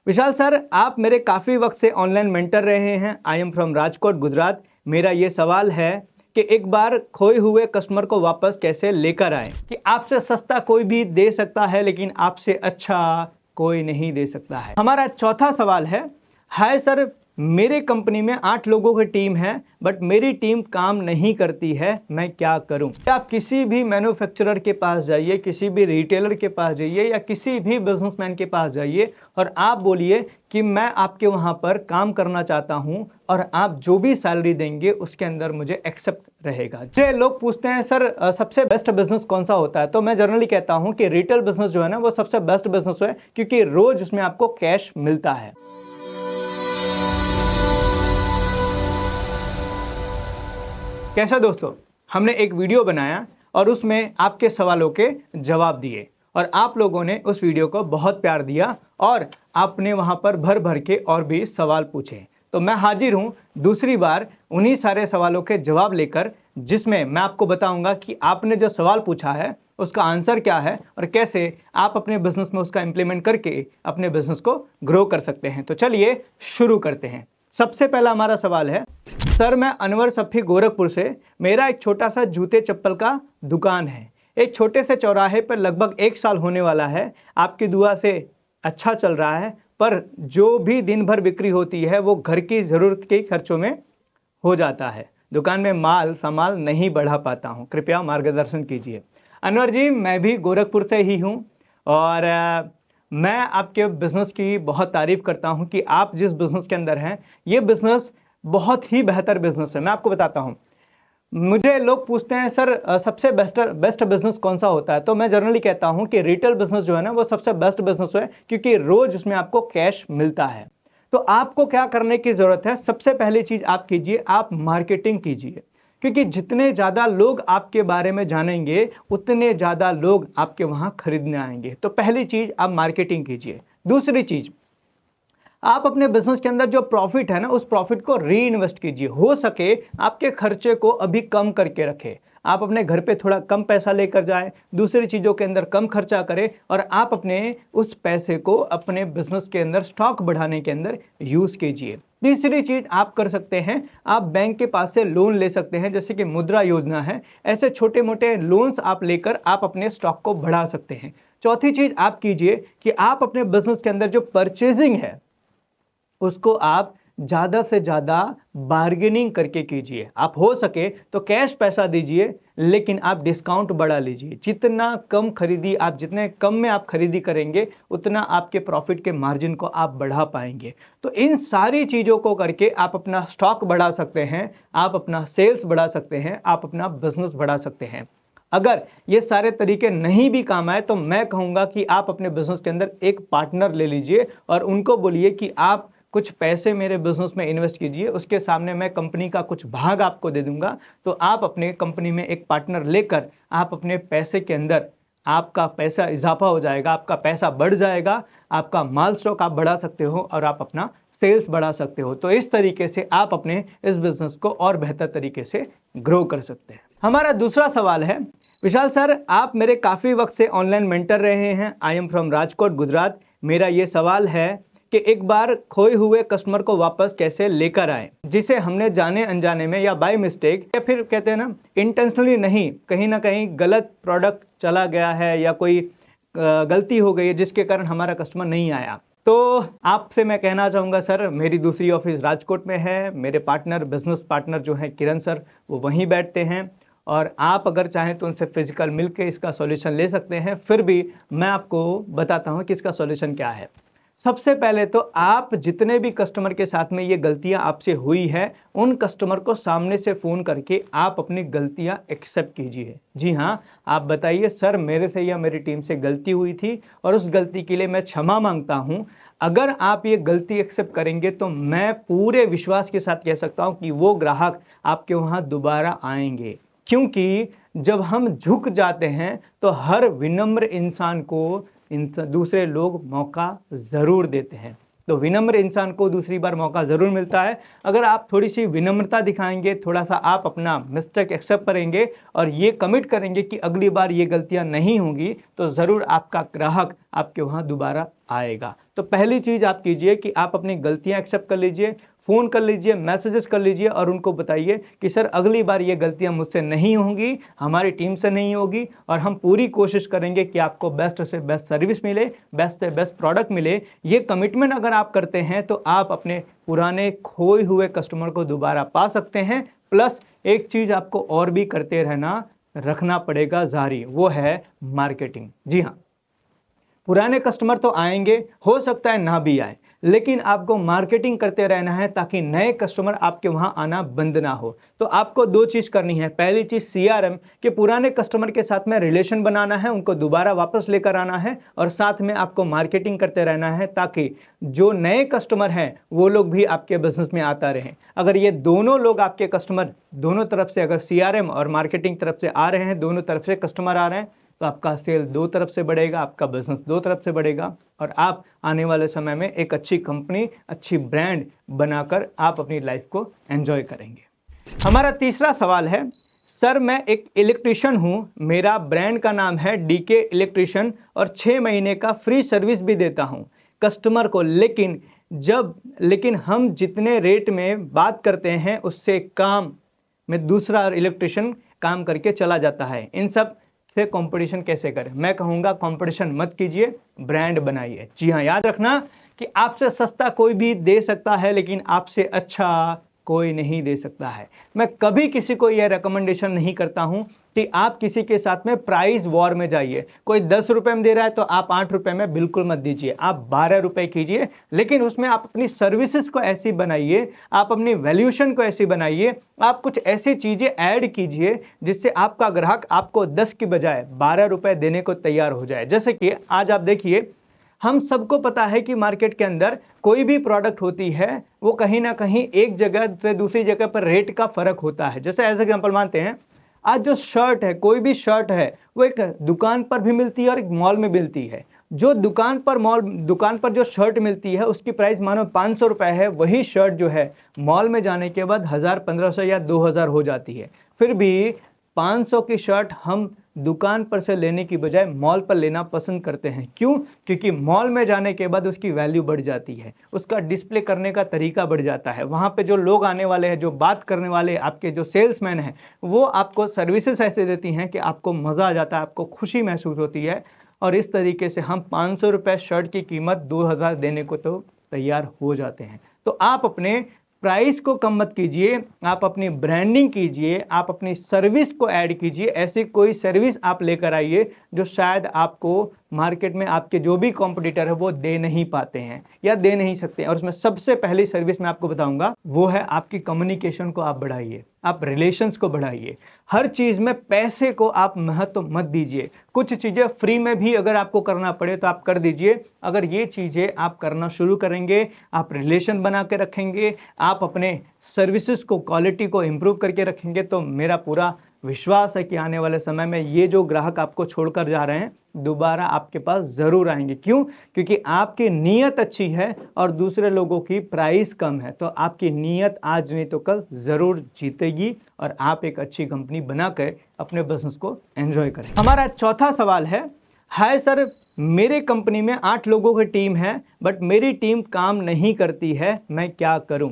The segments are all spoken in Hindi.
विशाल सर, आप मेरे काफ़ी वक्त से ऑनलाइन मेंटर रहे हैं। I am from Rajkot, Gujarat. मेरा ये सवाल है कि एक बार खोए हुए कस्टमर को वापस कैसे लेकर आएं कि आपसे सस्ता कोई भी दे सकता है लेकिन आपसे अच्छा कोई नहीं दे सकता है। हमारा चौथा सवाल है, हाय सर, मेरे कंपनी में 8 लोगों की टीम है बट मेरी टीम काम नहीं करती है, मैं क्या करूं? आप किसी भी मैन्युफैक्चरर के पास जाइए, किसी भी रिटेलर के पास जाइए या किसी भी बिजनेसमैन के पास जाइए और आप बोलिए कि मैं आपके वहां पर काम करना चाहता हूं और आप जो भी सैलरी देंगे उसके अंदर मुझे एक्सेप्ट रहेगा। जो लोग पूछते हैं सर सबसे बेस्ट बिजनेस कौन सा होता है, तो मैं जनरली कहता हूं कि रिटेल बिजनेस जो है ना वो सबसे बेस्ट बिजनेस है, क्योंकि रोज उसमें आपको कैश मिलता है। कैसा दोस्तों, हमने एक वीडियो बनाया और उसमें आपके सवालों के जवाब दिए और आप लोगों ने उस वीडियो को बहुत प्यार दिया और आपने वहां पर भर भर के और भी सवाल पूछे। तो मैं हाजिर हूं दूसरी बार उन्हीं सारे सवालों के जवाब लेकर, जिसमें मैं आपको बताऊंगा कि आपने जो सवाल पूछा है उसका आंसर क्या है और कैसे आप अपने बिजनेस में उसका इंप्लीमेंट करके अपने बिजनेस को ग्रो कर सकते हैं। तो चलिए शुरू करते हैं। सबसे पहला हमारा सवाल है, सर मैं अनवर सफ़ी गोरखपुर से, मेरा एक छोटा सा जूते चप्पल का दुकान है। एक छोटे से चौराहे पर लगभग 1 साल होने वाला है। आपकी दुआ से अच्छा चल रहा है, पर जो भी दिन भर बिक्री होती है वो घर की ज़रूरत के खर्चों में हो जाता है। दुकान में माल सामाल नहीं बढ़ा पाता हूँ, कृपया मार्गदर्शन कीजिए। अनवर जी, मैं भी गोरखपुर से ही हूँ और मैं आपके बिज़नेस की बहुत तारीफ़ करता हूँ कि आप जिस बिज़नेस के अंदर हैं ये बिज़नेस बहुत ही बेहतर बिज़नेस है। मैं आपको बताता हूँ, मुझे लोग पूछते हैं सर सबसे बेस्ट बिज़नेस कौन सा होता है, तो मैं जनरली कहता हूँ कि रिटेल बिज़नेस जो है ना वो सबसे बेस्ट बिज़नेस है, क्योंकि रोज़ उसमें आपको कैश मिलता है। तो आपको क्या करने की ज़रूरत है, सबसे पहली चीज़ आप कीजिए, आप मार्केटिंग कीजिए, क्योंकि जितने ज़्यादा लोग आपके बारे में जानेंगे उतने ज़्यादा लोग आपके वहाँ खरीदने आएंगे। तो पहली चीज़ आप मार्केटिंग कीजिए। दूसरी चीज़, आप अपने बिजनेस के अंदर जो प्रॉफिट है ना उस प्रॉफिट को री इन्वेस्ट कीजिए। हो सके आपके खर्चे को अभी कम करके रखें, आप अपने घर पे थोड़ा कम पैसा लेकर जाएं, दूसरी चीज़ों के अंदर कम खर्चा करें और आप अपने उस पैसे को अपने बिजनेस के अंदर स्टॉक बढ़ाने के अंदर यूज़ कीजिए। तीसरी चीज़ आप कर सकते हैं, आप बैंक के पास से लोन ले सकते हैं, जैसे कि मुद्रा योजना है। ऐसे छोटे मोटे लोन्स आप लेकर आप अपने स्टॉक को बढ़ा सकते हैं। चौथी चीज़ आप कीजिए कि आप अपने बिजनेस के अंदर जो परचेजिंग है उसको आप ज़्यादा से ज़्यादा बार्गेनिंग करके कीजिए। आप हो सके तो कैश पैसा दीजिए लेकिन आप डिस्काउंट बढ़ा लीजिए। जितना कम खरीदी आप, जितने कम में आप खरीदी करेंगे उतना आपके प्रॉफिट के मार्जिन को आप बढ़ा पाएंगे। तो इन सारी चीज़ों को करके आप अपना स्टॉक बढ़ा सकते हैं, आप अपना सेल्स बढ़ा सकते हैं, आप अपना बिजनेस बढ़ा सकते हैं। अगर ये सारे तरीके नहीं भी काम आए तो मैं कहूँगा कि आप अपने बिजनेस के अंदर एक पार्टनर ले लीजिए और उनको बोलिए कि आप कुछ पैसे मेरे बिजनेस में इन्वेस्ट कीजिए, उसके सामने मैं कंपनी का कुछ भाग आपको दे दूंगा। तो आप अपने कंपनी में एक पार्टनर लेकर आप अपने पैसे के अंदर, आपका पैसा इजाफा हो जाएगा, आपका पैसा बढ़ जाएगा, आपका माल स्टॉक आप बढ़ा सकते हो और आप अपना सेल्स बढ़ा सकते हो। तो इस तरीके से आप अपने इस बिजनेस को और बेहतर तरीके से ग्रो कर सकते हैं। हमारा दूसरा सवाल है, विशाल सर, आप मेरे काफ़ी वक्त से ऑनलाइन मेंटर रहे हैं। I am from Rajkot, Gujarat. मेरा ये सवाल है कि एक बार खोए हुए कस्टमर को वापस कैसे लेकर आए, जिसे हमने जाने अनजाने में या बाय मिस्टेक या फिर कहते हैं ना इंटेंशनली नहीं, कहीं ना कहीं गलत प्रोडक्ट चला गया है या कोई गलती हो गई है जिसके कारण हमारा कस्टमर नहीं आया। तो आपसे मैं कहना चाहूँगा सर, मेरी दूसरी ऑफिस राजकोट में है, मेरे पार्टनर, बिजनेस पार्टनर जो हैं किरण सर, वो वहीं बैठते हैं और आप अगर चाहें तो उनसे फिजिकल मिलकर इसका सॉल्यूशन ले सकते हैं। फिर भी मैं आपको बताता हूँ कि इसका सॉल्यूशन क्या है। सबसे पहले तो आप जितने भी कस्टमर के साथ में ये गलतियां आपसे हुई है उन कस्टमर को सामने से फ़ोन करके आप अपनी गलतियां एक्सेप्ट कीजिए। जी हाँ, आप बताइए सर मेरे से या मेरी टीम से गलती हुई थी और उस गलती के लिए मैं क्षमा मांगता हूं। अगर आप ये गलती एक्सेप्ट करेंगे तो मैं पूरे विश्वास के साथ कह सकता हूं कि वो ग्राहक आपके वहां दोबारा आएंगे, क्योंकि जब हम झुक जाते हैं तो हर विनम्र इंसान को दूसरे लोग मौका ज़रूर देते हैं। तो विनम्र इंसान को दूसरी बार मौका ज़रूर मिलता है। अगर आप थोड़ी सी विनम्रता दिखाएंगे, थोड़ा सा आप अपना मिस्टेक एक्सेप्ट करेंगे और ये कमिट करेंगे कि अगली बार ये गलतियां नहीं होंगी, तो ज़रूर आपका ग्राहक आपके वहाँ दोबारा आएगा। तो पहली चीज़ आप कीजिए कि आप अपनी गलतियां एक्सेप्ट कर लीजिए, फ़ोन कर लीजिए, मैसेजेस कर लीजिए और उनको बताइए कि सर अगली बार ये गलतियां मुझसे नहीं होंगी, हमारी टीम से नहीं होगी और हम पूरी कोशिश करेंगे कि आपको बेस्ट से बेस्ट सर्विस मिले, बेस्ट से बेस्ट प्रोडक्ट मिले। ये कमिटमेंट अगर आप करते हैं तो आप अपने पुराने खोए हुए कस्टमर को दोबारा पा सकते हैं। प्लस एक चीज़ आपको और भी करते रहना रखना पड़ेगा जारी, वो है मार्केटिंग। जी हाँ, पुराने कस्टमर तो आएंगे, हो सकता है ना भी आए, लेकिन आपको मार्केटिंग करते रहना है ताकि नए कस्टमर आपके वहां आना बंद ना हो। तो आपको दो चीज़ करनी है। पहली चीज़ सीआरएम के पुराने कस्टमर के साथ में रिलेशन बनाना है, उनको दोबारा वापस लेकर आना है और साथ में आपको मार्केटिंग करते रहना है ताकि जो नए कस्टमर हैं वो लोग भी आपके बिजनेस में आता रहें। अगर ये दोनों लोग आपके कस्टमर दोनों तरफ से, अगर सीआरएम और मार्केटिंग तरफ से आ रहे हैं, दोनों तरफ से कस्टमर आ रहे हैं, तो आपका सेल दो तरफ से बढ़ेगा, आपका बिजनेस दो तरफ से बढ़ेगा और आप आने वाले समय में एक अच्छी कंपनी, अच्छी ब्रांड बनाकर आप अपनी लाइफ को एंजॉय करेंगे। हमारा तीसरा सवाल है, सर मैं एक इलेक्ट्रिशियन हूँ, मेरा ब्रांड का नाम है डीके इलेक्ट्रिशियन और 6 महीने का फ्री सर्विस भी देता हूँ कस्टमर को, लेकिन हम जितने रेट में बात करते हैं उससे काम में दूसरा इलेक्ट्रिशियन काम करके चला जाता है। इन सब से कंपटीशन कैसे करें? मैं कहूँगा कंपटीशन मत कीजिए, ब्रांड बनाइए। जी हाँ, याद रखना कि आपसे सस्ता कोई भी दे सकता है लेकिन आपसे अच्छा कोई नहीं दे सकता है। मैं कभी किसी को यह रिकमेंडेशन नहीं करता हूं कि आप किसी के साथ में प्राइस वॉर में जाइए। कोई 10 रुपए में दे रहा है तो आप 8 रुपए में बिल्कुल मत दीजिए, आप 12 रुपए कीजिए, लेकिन उसमें आप अपनी सर्विसेज को ऐसी बनाइए, आप अपनी वैल्यूएशन को ऐसी बनाइए, आप कुछ ऐसी चीज़ें ऐड कीजिए जिससे आपका ग्राहक आपको 10 की बजाय 12 रुपए देने को तैयार हो जाए। जैसे कि आज आप देखिए, हम सबको पता है कि मार्केट के अंदर कोई भी प्रोडक्ट होती है वो कहीं ना कहीं एक जगह से दूसरी जगह पर रेट का फर्क होता है। जैसे एज एग्जांपल मानते हैं, आज जो शर्ट है, कोई भी शर्ट है, वो एक दुकान पर भी मिलती है और एक मॉल में मिलती है। जो दुकान पर जो शर्ट मिलती है उसकी प्राइस मानो 500 रुपये है, वही शर्ट जो है मॉल में जाने के बाद 1000, 1500 या 2000 हो जाती है। फिर भी 500 की शर्ट हम दुकान पर से लेने की बजाय मॉल पर लेना पसंद करते हैं। क्यों? क्योंकि मॉल में जाने के बाद उसकी वैल्यू बढ़ जाती है, उसका डिस्प्ले करने का तरीका बढ़ जाता है, वहाँ पे जो लोग आने वाले हैं, जो बात करने वाले, आपके जो सेल्समैन हैं, वो आपको सर्विसेज ऐसे देती हैं कि आपको मज़ा आ जाता है, आपको खुशी महसूस होती है। और इस तरीके से हम 500 रुपये शर्ट की कीमत 2000 देने को तो तैयार हो जाते हैं। तो आप अपने प्राइस को कम मत कीजिए, आप अपनी ब्रांडिंग कीजिए, आप अपनी सर्विस को ऐड कीजिए। ऐसी कोई सर्विस आप लेकर आइए जो शायद आपको मार्केट में आपके जो भी कॉम्पिटिटर है वो दे नहीं पाते हैं या दे नहीं सकते। और उसमें सबसे पहली सर्विस मैं आपको बताऊंगा वो है आपकी कम्युनिकेशन को आप बढ़ाइए, आप रिलेशंस को बढ़ाइए। हर चीज़ में पैसे को आप महत्व मत दीजिए। कुछ चीज़ें फ्री में भी अगर आपको करना पड़े तो आप कर दीजिए। अगर ये चीज़ें आप करना शुरू करेंगे, आप रिलेशन बना के रखेंगे, आप अपने सर्विसेज को, क्वालिटी को इम्प्रूव करके रखेंगे, तो मेरा पूरा विश्वास है कि आने वाले समय में ये जो ग्राहक आपको छोड़कर जा रहे हैं दोबारा आपके पास ज़रूर आएंगे। क्यों? क्योंकि आपकी नीयत अच्छी है और दूसरे लोगों की प्राइस कम है। तो आपकी नीयत आज नहीं तो कल ज़रूर जीतेगी और आप एक अच्छी कंपनी बनाकर अपने बिजनेस को एंजॉय करें। हमारा चौथा सवाल है, हाय सर, मेरे कंपनी में 8 लोगों की टीम है बट मेरी टीम काम नहीं करती है, मैं क्या करूं?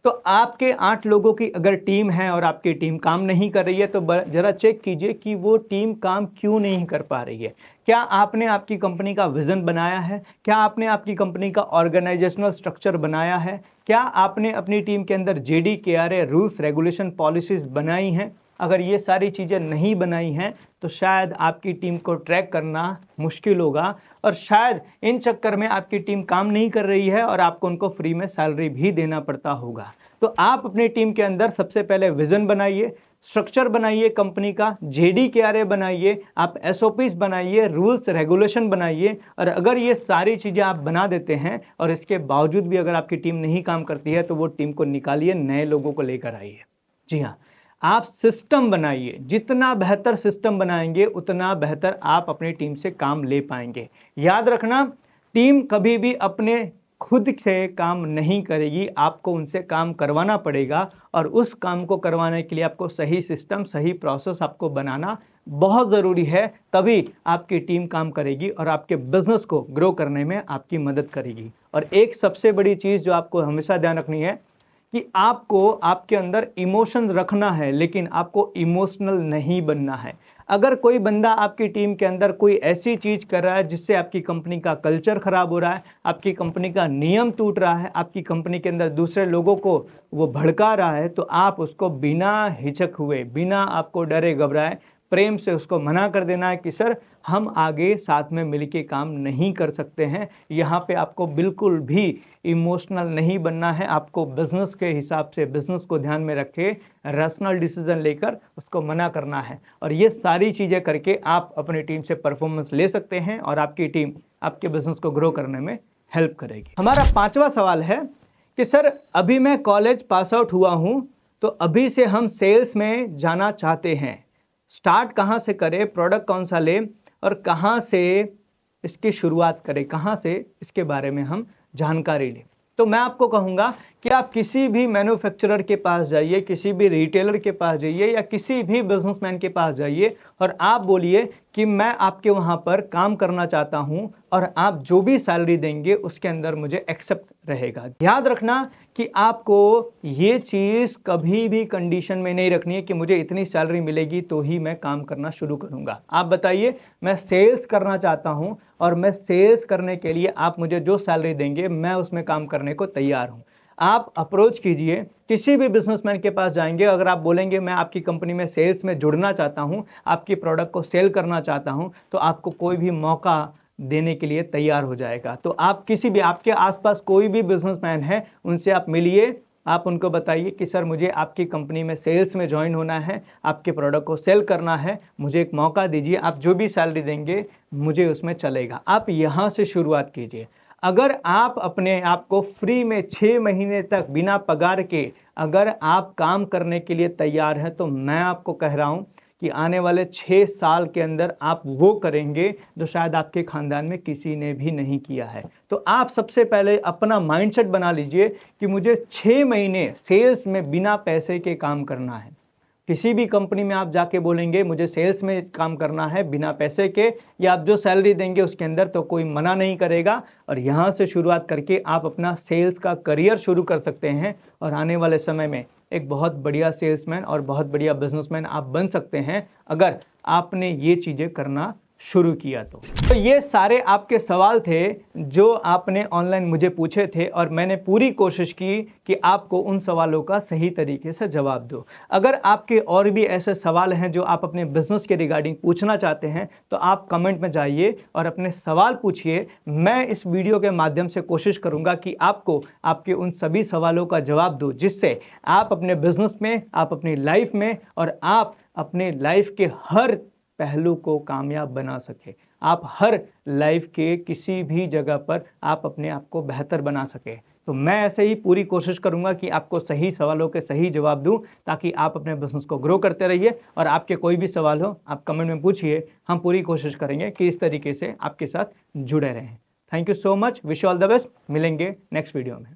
तो आपके 8 लोगों की अगर टीम है और आपकी टीम काम नहीं कर रही है तो ज़रा चेक कीजिए कि वो टीम काम क्यों नहीं कर पा रही है। क्या आपने आपकी कंपनी का विज़न बनाया है? क्या आपने आपकी कंपनी का ऑर्गेनाइजेशनल स्ट्रक्चर बनाया है? क्या आपने अपनी टीम के अंदर JD, KRA, rules, regulation, policies बनाई हैं? अगर ये सारी चीज़ें नहीं बनाई हैं तो शायद आपकी टीम को ट्रैक करना मुश्किल होगा और शायद इन चक्कर में आपकी टीम काम नहीं कर रही है और आपको उनको फ्री में सैलरी भी देना पड़ता होगा। तो आप अपनी टीम के अंदर सबसे पहले विज़न बनाइए, स्ट्रक्चर बनाइए, कंपनी का जेडी केआरए बनाइए, आप एसओपीज बनाइए, रूल्स रेगुलेशन बनाइए। और अगर ये सारी चीज़ें आप बना देते हैं और इसके बावजूद भी अगर आपकी टीम नहीं काम करती है तो वो टीम को निकालिए, नए लोगों को लेकर आइए। जी हाँ, आप सिस्टम बनाइए। जितना बेहतर सिस्टम बनाएंगे उतना बेहतर आप अपनी टीम से काम ले पाएंगे। याद रखना, टीम कभी भी अपने खुद से काम नहीं करेगी, आपको उनसे काम करवाना पड़ेगा और उस काम को करवाने के लिए आपको सही सिस्टम, सही प्रोसेस आपको बनाना बहुत ज़रूरी है, तभी आपकी टीम काम करेगी और आपके बिजनेस को ग्रो करने में आपकी मदद करेगी। और एक सबसे बड़ी चीज़ जो आपको हमेशा ध्यान रखनी है कि आपको आपके अंदर इमोशन रखना है, लेकिन आपको इमोशनल नहीं बनना है। अगर कोई बंदा आपकी टीम के अंदर कोई ऐसी चीज़ कर रहा है जिससे आपकी कंपनी का कल्चर ख़राब हो रहा है, आपकी कंपनी का नियम टूट रहा है, आपकी कंपनी के अंदर दूसरे लोगों को वो भड़का रहा है, तो आप उसको बिना हिचक हुए, बिना आपको डरे घबराए, प्रेम से उसको मना कर देना है कि सर हम आगे साथ में मिलके काम नहीं कर सकते हैं। यहाँ पे आपको बिल्कुल भी इमोशनल नहीं बनना है, आपको बिज़नेस के हिसाब से, बिज़नेस को ध्यान में रखे रैशनल डिसीजन लेकर उसको मना करना है। और ये सारी चीज़ें करके आप अपनी टीम से परफॉर्मेंस ले सकते हैं और आपकी टीम आपके बिज़नेस को ग्रो करने में हेल्प करेगी। हमारा 5वां सवाल है कि सर अभी मैं कॉलेज पास आउट हुआ हूँ, तो अभी से हम सेल्स में जाना चाहते हैं, स्टार्ट कहाँ से करें, प्रोडक्ट कौन सा लें और कहाँ से इसकी शुरुआत करें, कहाँ से इसके बारे में हम जानकारी लें। तो मैं आपको कहूँगा कि आप किसी भी मैन्युफैक्चरर के पास जाइए, किसी भी रिटेलर के पास जाइए या किसी भी बिजनेसमैन के पास जाइए और आप बोलिए कि मैं आपके वहाँ पर काम करना चाहता हूँ और आप जो भी सैलरी देंगे उसके अंदर मुझे एक्सेप्ट रहेगा। याद रखना कि आपको ये चीज़ कभी भी कंडीशन में नहीं रखनी है कि मुझे इतनी सैलरी मिलेगी तो ही मैं काम करना शुरू करूँगा। आप बताइए, मैं सेल्स करना चाहता हूँ और मैं सेल्स करने के लिए आप मुझे जो सैलरी देंगे मैं उसमें काम करने को तैयार हूँ। आप अप्रोच कीजिए, किसी भी बिजनेसमैन के पास जाएंगे, अगर आप बोलेंगे मैं आपकी कंपनी में सेल्स में जुड़ना चाहता हूं, आपकी प्रोडक्ट को सेल करना चाहता हूं, तो आपको कोई भी मौका देने के लिए तैयार हो जाएगा। तो आप किसी भी, आपके आसपास कोई भी बिजनेसमैन है, उनसे आप मिलिए, आप उनको बताइए कि सर मुझे आपकी कंपनी में सेल्स में ज्वाइन होना है, आपके प्रोडक्ट को सेल करना है, मुझे एक मौका दीजिए, आप जो भी सैलरी देंगे मुझे उसमें चलेगा। आप यहाँ से शुरुआत कीजिए। अगर आप अपने आप को फ्री में 6 महीने तक बिना पगार के अगर आप काम करने के लिए तैयार हैं, तो मैं आपको कह रहा हूं कि आने वाले 6 साल के अंदर आप वो करेंगे जो शायद आपके खानदान में किसी ने भी नहीं किया है। तो आप सबसे पहले अपना माइंडसेट बना लीजिए कि मुझे 6 महीने सेल्स में बिना पैसे के काम करना है। किसी भी कंपनी में आप जाके बोलेंगे मुझे सेल्स में काम करना है बिना पैसे के, या आप जो सैलरी देंगे उसके अंदर, तो कोई मना नहीं करेगा। और यहाँ से शुरुआत करके आप अपना सेल्स का करियर शुरू कर सकते हैं और आने वाले समय में एक बहुत बढ़िया सेल्समैन और बहुत बढ़िया बिजनेसमैन आप बन सकते हैं अगर आपने ये चीज़ें करना शुरू किया तो ये सारे आपके सवाल थे जो आपने ऑनलाइन मुझे पूछे थे और मैंने पूरी कोशिश की कि आपको उन सवालों का सही तरीके से जवाब दूं। अगर आपके और भी ऐसे सवाल हैं जो आप अपने बिजनेस के रिगार्डिंग पूछना चाहते हैं तो आप कमेंट में जाइए और अपने सवाल पूछिए। मैं इस वीडियो के माध्यम से कोशिश करूंगा कि आपको आपके उन सभी सवालों का जवाब दूं, जिससे आप अपने बिजनेस में, आप अपनी लाइफ में और आप अपने लाइफ के हर पहलू को कामयाब बना सके। आप हर लाइफ के किसी भी जगह पर आप अपने आप को बेहतर बना सके। तो मैं ऐसे ही पूरी कोशिश करूंगा कि आपको सही सवालों के सही जवाब दूं, ताकि आप अपने बिजनेस को ग्रो करते रहिए। और आपके कोई भी सवाल हो आप कमेंट में पूछिए, हम पूरी कोशिश करेंगे कि इस तरीके से आपके साथ जुड़े रहें। Thank you so much, wish all the best. मिलेंगे नेक्स्ट वीडियो में।